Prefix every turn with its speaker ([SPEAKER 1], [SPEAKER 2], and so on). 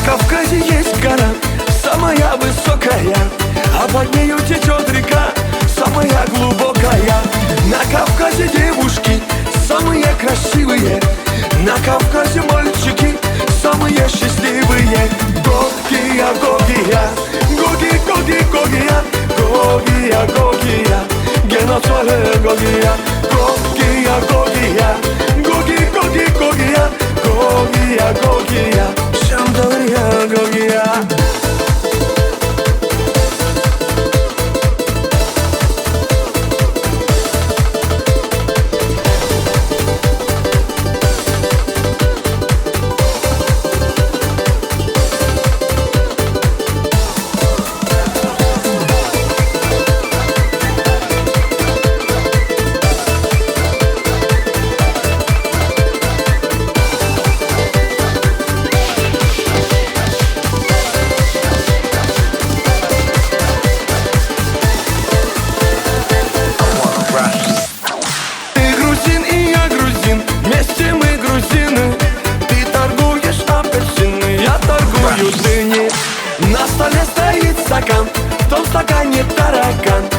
[SPEAKER 1] Кавказе есть гора, самая высокая, а под нею течет река, самая глубокая. На Кавказе девушки самые красивые, на Кавказе мальчики самые счастливые. Гогия, Гогия, Гоги, Гоги, Гогия, Гогия, Гогия, Геноцоле Гогия, Гогия, Гогия, Гоги, Гоги, Гогия, Гогия, Гогия, Шамдория, Гогия. На столе стоит стакан, в том стакане таракан.